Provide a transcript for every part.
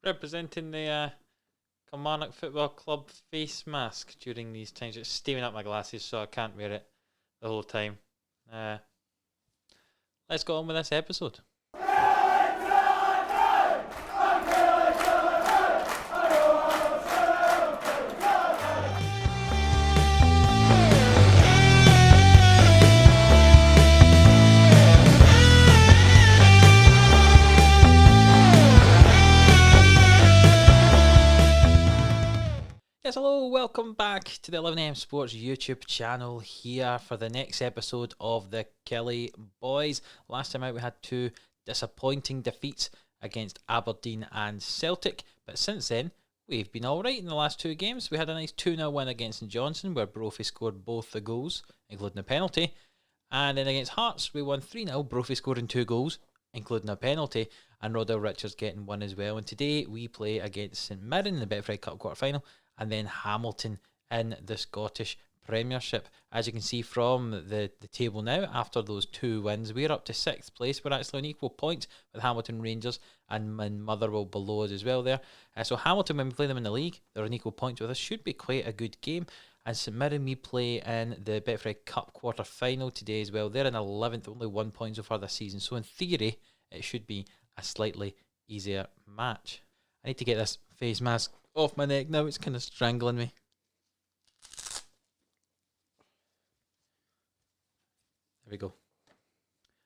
representing the Kilmarnock Football Club face mask during these times. It's steaming up my glasses, so I can't wear it the whole time. Let's go on with this episode. Yes, hello, welcome back to the 11am Sports YouTube channel here for the next episode of the Killie boys. Last time out we had two disappointing defeats against Aberdeen and Celtic, but since then we've been alright in the last two games. We had a nice 2-0 win against St Johnstone where Brophy scored both the goals, including a penalty, and then against Hearts we won 3-0, Brophy scoring 2 goals, including a penalty, and Rodell Richards getting one as well. And today we play against St Mirren in the Betfred Cup quarter-final, and then Hamilton in the Scottish Premiership. As you can see from the table now, after those 2 wins, we're up to 6th place. We're actually on equal points with Hamilton Rangers and Motherwell below us as well there. So Hamilton, when we play them in the league, they're on equal points with us. Should be quite a good game. And St Mirren, we play in the Betfred Cup quarter-final today as well. They're in 11th, only 1 point so far this season. So in theory, it should be a slightly easier match. I need to get this face mask off my neck now, it's kind of strangling me. There we go.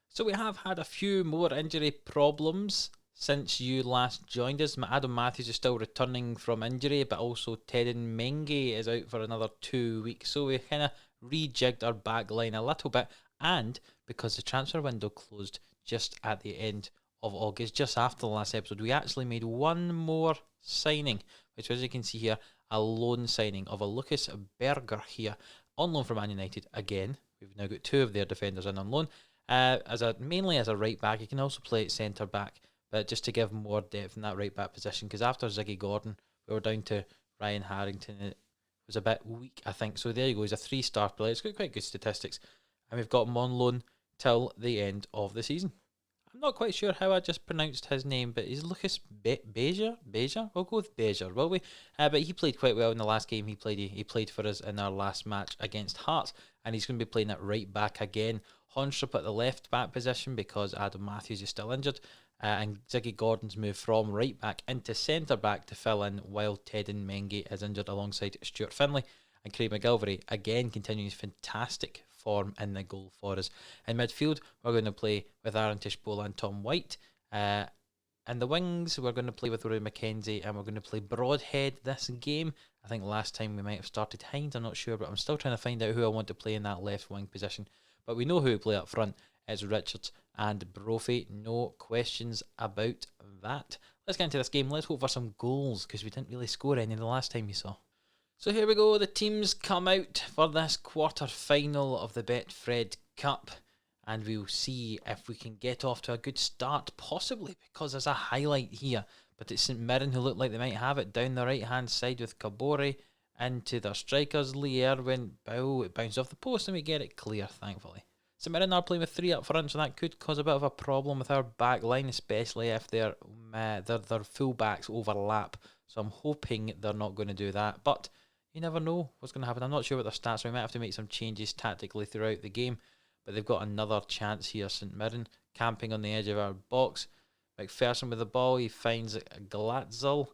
So we have had a few more injury problems since you last joined us. Adam Matthews is still returning from injury, but also Tedden Menge is out for another 2 weeks. So we kind of rejigged our back line a little bit, and because the transfer window closed just at the end of August, just after the last episode, we actually made one more signing, which, as you can see here, a loan signing of a Lucas Berger here, on loan from Man United again. We've now got 2 of their defenders in on loan, mainly as a right back. He can also play at centre back, but just to give more depth in that right back position, because after Ziggy Gordon, we were down to Ryan Harrington. It was a bit weak, I think. So there you go. He's a 3-star player. He's got quite good statistics, and we've got him on loan till the end of the season. I'm not quite sure how I just pronounced his name, but he's Lucas Beja? We'll go with Beja, will we? But he played quite well in the last game he played. He played for us in our last match against Hearts, and he's going to be playing at right back again. Honstrup at the left back position because Adam Matthews is still injured, and Ziggy Gordon's moved from right back into centre back to fill in while Tedden Menge is injured alongside Stuart Finlay. And Craig MacGillivray again continues fantastic form in the goal for us. In midfield, we're going to play with Aaron Tishbola and Tom White. In the wings, we're going to play with Rory McKenzie, and we're going to play Broadhead this game. I think last time we might have started Hines, I'm not sure, but I'm still trying to find out who I want to play in that left wing position. But we know who we play up front. It's Richards and Brophy, no questions about that. Let's get into this game. Let's hope for some goals, because we didn't really score any the last time you saw. So here we go, the teams come out for this quarter-final of the Betfred Cup, and we'll see if we can get off to a good start, possibly because there's a highlight here, but it's St Mirren who look like they might have it down the right-hand side with Kabore into their strikers, Lee Irwin, it bounced off the post and we get it clear, thankfully. St Mirren are playing with 3 up front, so that could cause a bit of a problem with our back line, especially if their full-backs overlap, so I'm hoping they're not going to do that, but you never know what's going to happen. I'm not sure what their stats are. We might have to make some changes tactically throughout the game. But they've got another chance here. St Mirren camping on the edge of our box. McPherson with the ball. He finds Glatzel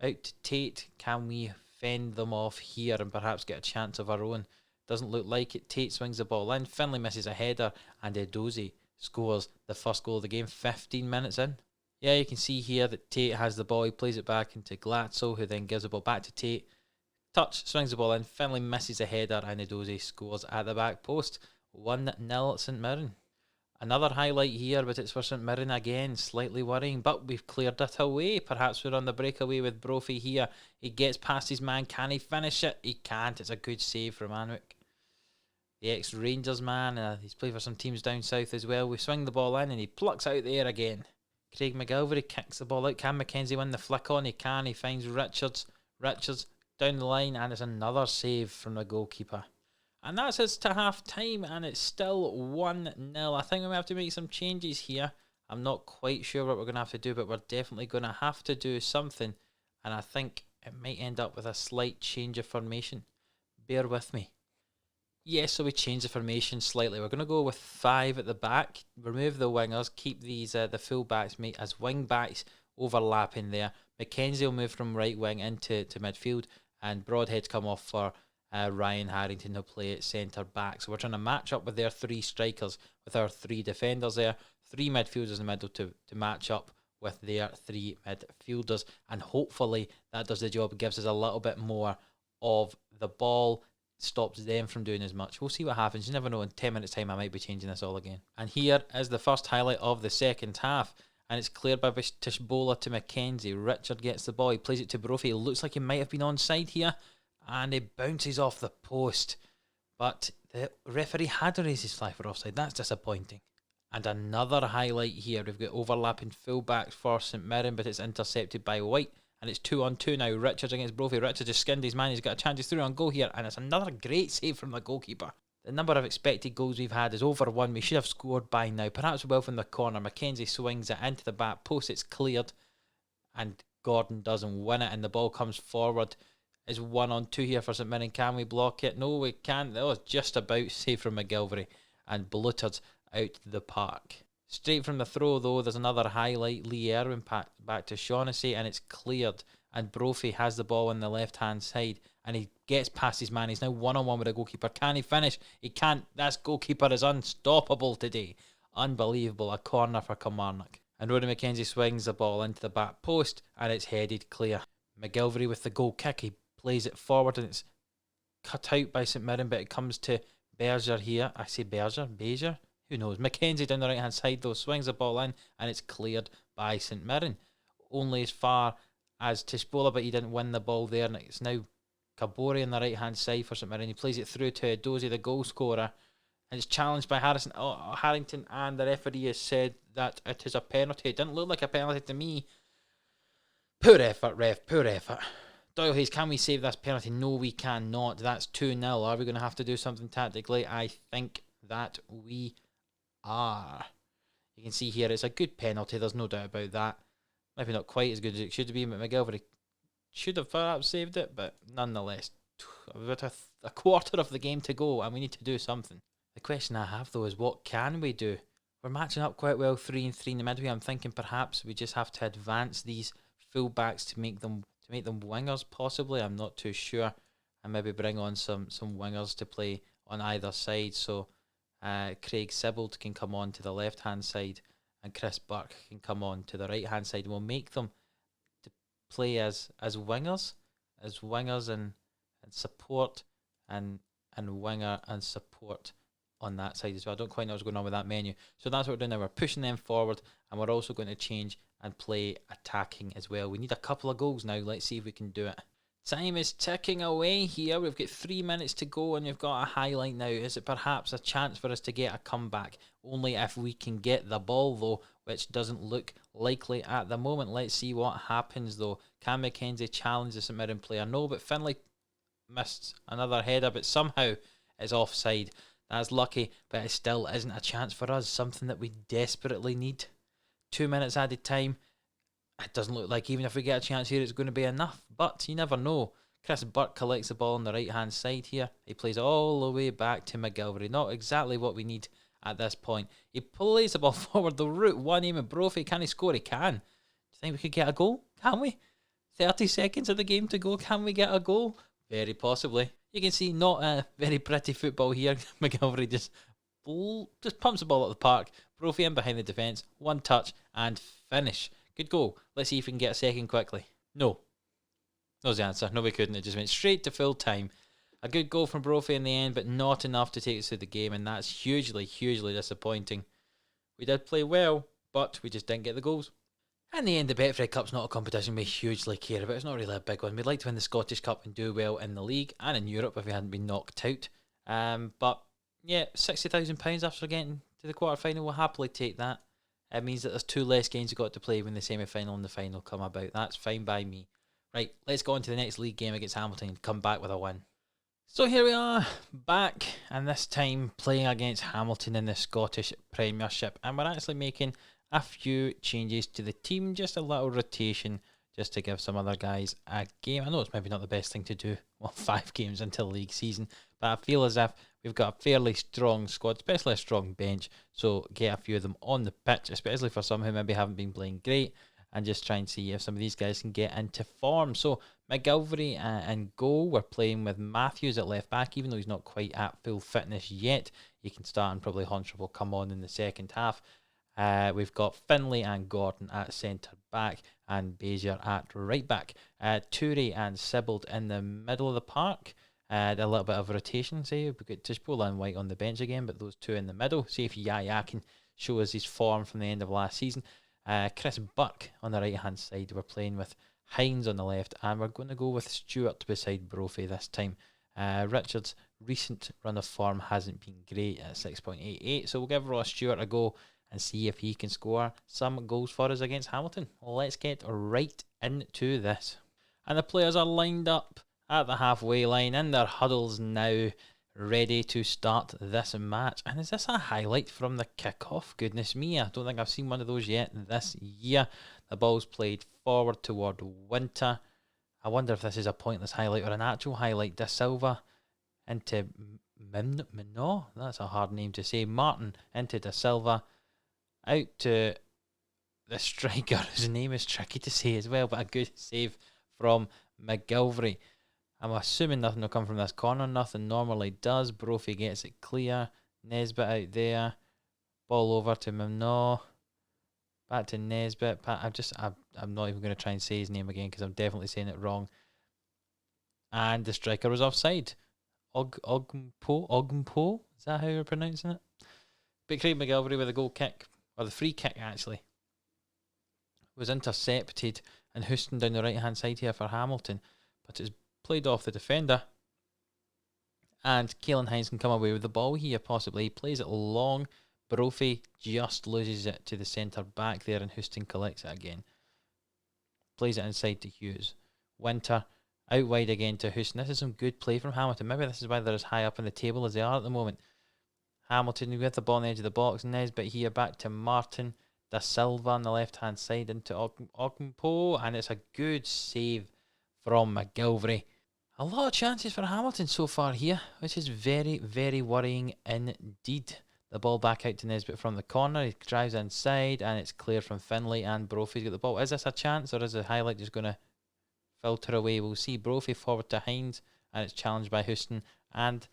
out to Tate. Can we fend them off here and perhaps get a chance of our own? Doesn't look like it. Tate swings the ball in. Finlay misses a header. And Edozie scores the first goal of the game 15 minutes in. Yeah, you can see here that Tate has the ball. He plays it back into Glatzel, who then gives the ball back to Tate. Touch, swings the ball in, Finlay misses a header, and Edozie scores at the back post. 1-0 St Mirren. Another highlight here, but it's for St Mirren again, slightly worrying, but we've cleared it away. Perhaps we're on the breakaway with Brophy here. He gets past his man, can he finish it? He can't, it's a good save from Anwick. The ex-Rangers man, he's played for some teams down south as well. We swing the ball in and he plucks out there again. Craig MacGillivray kicks the ball out. Can McKenzie win the flick on? He can, he finds Richards down the line, and it's another save from the goalkeeper. And that's us to half time, and it's still 1-0. I think we might have to make some changes here. I'm not quite sure what we're going to have to do, but we're definitely going to have to do something. And I think it might end up with a slight change of formation. Bear with me. Yes, so we change the formation slightly. We're going to go with 5 at the back, remove the wingers, keep these the full backs mate as wing backs overlapping there. Mackenzie will move from right wing into midfield, and Broadhead's come off for Ryan Harrington to play at centre back. So we're trying to match up with their 3 strikers, with our 3 defenders there, 3 midfielders in the middle to match up with their 3 midfielders, and hopefully that does the job, gives us a little bit more of the ball, stops them from doing as much. We'll see what happens. You never know. In 10 minutes time I might be changing this all again. And here is the first highlight of the second half, and it's cleared by Tishbola to Mackenzie. Richard gets the ball, he plays it to Brophy. It looks like he might have been onside here, and it bounces off the post, but the referee had to raise his flag for offside. That's disappointing. And another highlight here, we've got overlapping fullbacks for St Mirren, but it's intercepted by White. And it's 2-on-2 now. Richards against Brophy. Richards just skinned his man. He's got a chance. He's through on goal here. And it's another great save from the goalkeeper. The number of expected goals we've had is over 1. We should have scored by now. Perhaps well from the corner. Mackenzie swings it into the back post. It's cleared. And Gordon doesn't win it. And the ball comes forward. It's 1-on-2 here for St Mirren. Can we block it? No, we can't. That was just about safe from MacGillivray. And Bluttered out the park. Straight from the throw, though, there's another highlight. Lee Irwin back to Shaughnessy, and it's cleared. And Brophy has the ball on the left-hand side, and he gets past his man. He's now one-on-one with the goalkeeper. Can he finish? He can't. This goalkeeper is unstoppable today. Unbelievable. A corner for Kilmarnock. And Roddy Mackenzie swings the ball into the back post, and it's headed clear. MacGillivray with the goal kick. He plays it forward, and it's cut out by St Mirren, but it comes to Berger here. I say Bezier? Who knows? Mackenzie down the right-hand side, though, swings the ball in, and it's cleared by St Mirren. Only as far as Tishbola, but he didn't win the ball there, and it's now Kabori on the right-hand side for St Mirren. He plays it through to Dozie, the goal scorer, and it's challenged by Harrington, and the referee has said that it is a penalty. It didn't look like a penalty to me. Poor effort, ref, poor effort. Doyle Hayes, can we save this penalty? No, we cannot. That's 2-0. Are we going to have to do something tactically? I think that we are. You can see here it's a good penalty, there's no doubt about that. Maybe not quite as good as it should be, but MacGillivray should have perhaps saved it, but nonetheless, about a quarter of the game to go, and we need to do something. The question I have, though, is what can we do? We're matching up quite well 3-3 in the midway. I'm thinking perhaps we just have to advance these full-backs to make them wingers, possibly. I'm not too sure. And maybe bring on some wingers to play on either side, so Craig Sibbald can come on to the left-hand side, and Chris Burke can come on to the right-hand side. We'll make them to play as wingers, and support, and winger and support on that side as well. I don't quite know what's going on with that menu. So that's what we're doing now. We're pushing them forward, and we're also going to change and play attacking as well. We need a couple of goals now. Let's see if we can do it. Time is ticking away here. We've got 3 minutes to go, and we've got a highlight now. Is it perhaps a chance for us to get a comeback? Only if we can get the ball, though, which doesn't look likely at the moment. Let's see what happens, though. Can Mackenzie challenge the St Mirren player? No, but Finlay missed another header, but somehow it's offside. That's lucky, but it still isn't a chance for us. Something that we desperately need. 2 minutes added time. It doesn't look like even if we get a chance here, it's going to be enough. But you never know. Chris Burke collects the ball on the right-hand side here. He plays all the way back to MacGillivray. Not exactly what we need at this point. He plays the ball forward. The route one aim at Brophy. Can he score? He can. Do you think we could get a goal? Can we? 30 seconds of the game to go. Can we get a goal? Very possibly. You can see not a very pretty football here. MacGillivray just pumps the ball out of the park. Brophy in behind the defence. One touch and finish. Good goal. Let's see if we can get a second quickly. No. That was the answer. No, we couldn't. It just went straight to full time. A good goal from Brophy in the end, but not enough to take us through the game, and that's hugely, hugely disappointing. We did play well, but we just didn't get the goals. In the end, the Betfred Cup's not a competition we hugely care about. It's not really a big one. We'd like to win the Scottish Cup and do well in the league and in Europe if we hadn't been knocked out. But yeah, £60,000 after getting to the quarter-final, we'll happily take that. It means that there's 2 less games you've got to play when the semi-final and the final come about. That's fine by me. Right, let's go on to the next league game against Hamilton and come back with a win. So here we are, back, and this time playing against Hamilton in the Scottish Premiership. And we're actually making a few changes to the team, just a little rotation, just to give some other guys a game. I know it's maybe not the best thing to do, well, 5 games into the league season, but I feel as if we've got a fairly strong squad, especially a strong bench, so get a few of them on the pitch, especially for some who maybe haven't been playing great, and just try and see if some of these guys can get into form. So MacGillivray and goal. We're playing with Matthews at left back, even though he's not quite at full fitness yet. He can start, and probably Hunter will come on in the second half. We've got Finlay and Gordon at centre back, and Bezier at right back. Toure and Sibbald in the middle of the park. A little bit of rotation, say. We've got Tishbola and White on the bench again, but those two in the middle. See if Yaya can show us his form from the end of last season. Chris Burke on the right hand side. We're playing with Hines on the left, and we're going to go with Stewart beside Brophy this time. Richard's recent run of form hasn't been great at 6.88, so we'll give Ross Stewart a go and see if he can score some goals for us against Hamilton. Let's get right into this. And the players are lined up at the halfway line in their huddles now, ready to start this match. And is this a highlight from the kickoff? Goodness me, I don't think I've seen one of those yet this year. The ball's played forward toward Winter. I wonder if this is a pointless highlight or an actual highlight. Da Silva into Minot, that's a hard name to say. Martin into Da Silva. Out to the striker, whose name is tricky to say as well, but a good save from MacGillivray. I'm assuming nothing will come from this corner. Nothing normally does. Brophy gets it clear. Nesbitt out there. Ball over to Minot. Back to Nesbitt. I'm not even going to try and say his name again because I'm definitely saying it wrong. And the striker was offside. Ogmpo? Is that how you're pronouncing it? But Craig MacGillivray with a goal kick, or the free kick actually, was intercepted and Houston down the right hand side here for Hamilton, but it's played off the defender, and Caelan Hines can come away with the ball here possibly. He plays it long. Brophy just loses it to the centre back there, and Houston collects it again. Plays it inside to Hughes. Winter out wide again to Houston. This is some good play from Hamilton. Maybe this is why they're as high up in the table as they are at the moment. Hamilton with the ball on the edge of the box. Nesbitt here back to Martin. Da Silva on the left hand side into Ogmpo, and it's a good save from MacGillivray. A lot of chances for Hamilton so far here, which is very, very worrying indeed. The ball back out to Nesbitt from the corner. He drives inside, and it's clear from Finlay, and Brophy's got the ball. Is this a chance, or is the highlight just going to filter away? We'll see. Brophy forward to Hines, and it's challenged by Houston. And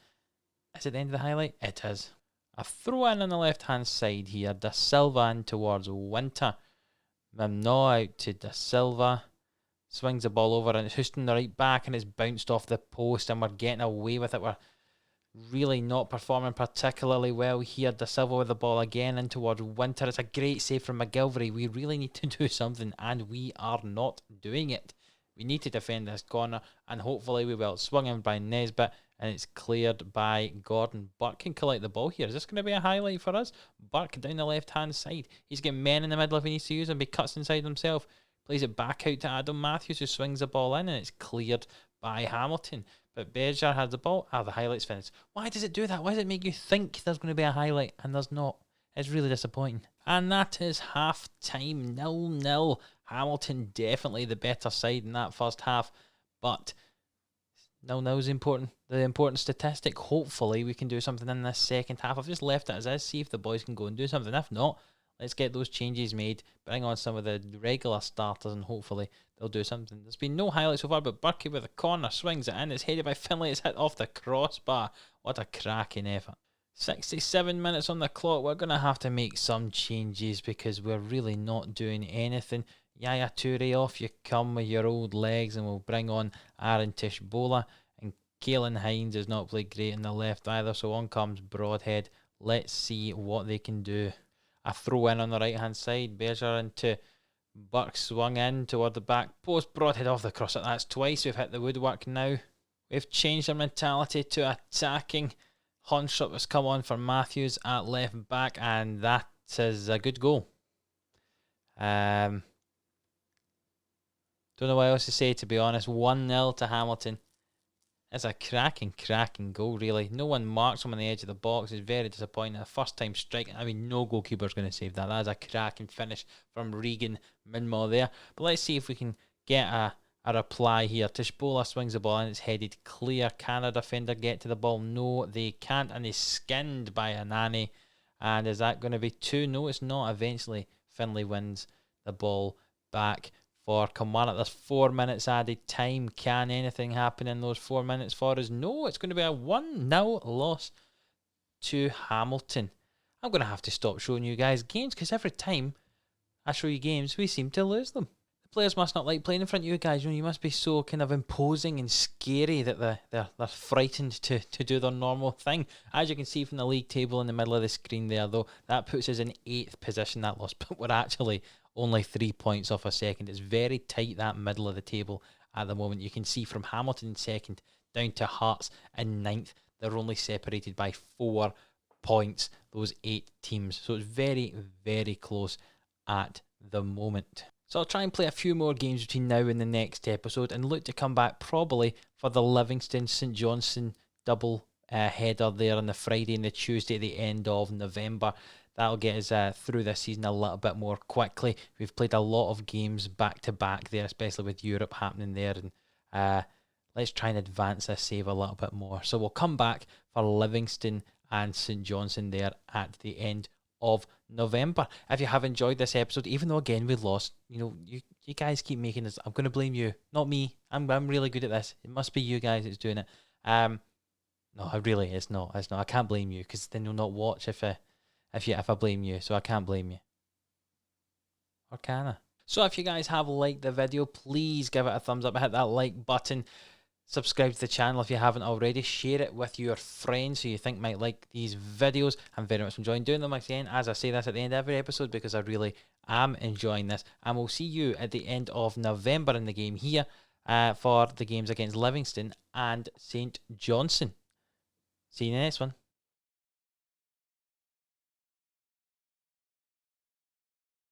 is it the end of the highlight? It is. A throw in on the left hand side here. Da Silva in towards Winter. Minot out to Da Silva. Swings the ball over, and it's Houston the right back, and it's bounced off the post, and we're getting away with it. We're really not performing particularly well here. Da Silva with the ball again in towards Winter. It's a great save from MacGillivray. We really need to do something, and we are not doing it. We need to defend this corner, and hopefully we will. Swung in by Nesbitt, and it's cleared by Gordon. Burke can collect the ball here. Is this going to be a highlight for us? Burke down the left-hand side. He's got men in the middle if he needs to use them. He cuts inside himself. Plays it back out to Adam Matthews, who swings the ball in, and it's cleared by Hamilton. But Bezier has the ball. The highlight's finished. Why does it do that? Why does it make you think there's going to be a highlight and there's not? It's really disappointing. And that is half time, 0-0. Hamilton definitely the better side in that first half, but 0-0 is important. The important statistic. Hopefully we can do something in this second half. I've just left it as is, see if the boys can go and do something. If not, let's get those changes made, bring on some of the regular starters, and hopefully they'll do something. There's been no highlights so far, but Burke with a corner swings it in. It's headed by Finlay. It's hit off the crossbar. What a cracking effort. 67 minutes on the clock. We're going to have to make some changes because we're really not doing anything. Yaya Toure, off you come with your old legs, and we'll bring on Aaron Tishbola. And Caelan Hines has not played great in the left either, so on comes Broadhead. Let's see what they can do. A throw in on the right hand side. Bezier into Burke, swung in toward the back post. Broadhead off the cross. That's twice. We've hit the woodwork now. We've changed our mentality to attacking. Honshot has come on for Matthews at left back, and that is a good goal. Don't know what else to say, to be honest. 1-0 to Hamilton. It's a cracking goal, really. No one marks him on the edge of the box. It's very disappointing. The first time striking. I mean, no goalkeeper's going to save that. That is a cracking finish from Regan Minmore there. But let's see if we can get a reply here. Tishbola swings the ball and it's headed clear. Can a defender get to the ball? No, they can't. And he's skinned by Anani. And is that going to be 2? No, it's not. Eventually, Finlay wins the ball back for Kilmarnock. There's 4 minutes added time. Can anything happen in those 4 minutes for us? No, it's going to be a 1-0 loss to Hamilton. I'm going to have to stop showing you guys games because every time I show you games, we seem to lose them. The players must not like playing in front of you guys. You must be so kind of imposing and scary that they're frightened to do their normal thing. As you can see from the league table in the middle of the screen there, though, that puts us in 8th position, that loss. But we're actually only 3 points off a second. It's very tight, that middle of the table at the moment. You can see from Hamilton in 2nd down to Hearts in 9th. They're only separated by 4 points, those 8 teams. So it's very, very close at the moment. So I'll try and play a few more games between now and the next episode and look to come back probably for the Livingston-St Johnstone double header there on the Friday and the Tuesday at the end of November. That'll get us through this season a little bit more quickly. We've played a lot of games back-to-back there, especially with Europe happening there. And let's try and advance this save a little bit more. So we'll come back for Livingston and St Johnstone there at the end of November. If you have enjoyed this episode, even though again we lost, you guys keep making this. I'm going to blame you, not me. I'm really good at this. It must be you guys that's doing it. No, it's not. I can't blame you because then you'll not watch if I blame you. So I can't blame you. Or can I? So if you guys have liked the video, please give it a thumbs up. Hit that like button. Subscribe to the channel if you haven't already. Share it with your friends who you think might like these videos. I'm very much enjoying doing them again, as I say this at the end of every episode, because I really am enjoying this. And we'll see you at the end of November in the game here for the games against Livingston and St Johnstone. See you in the next one.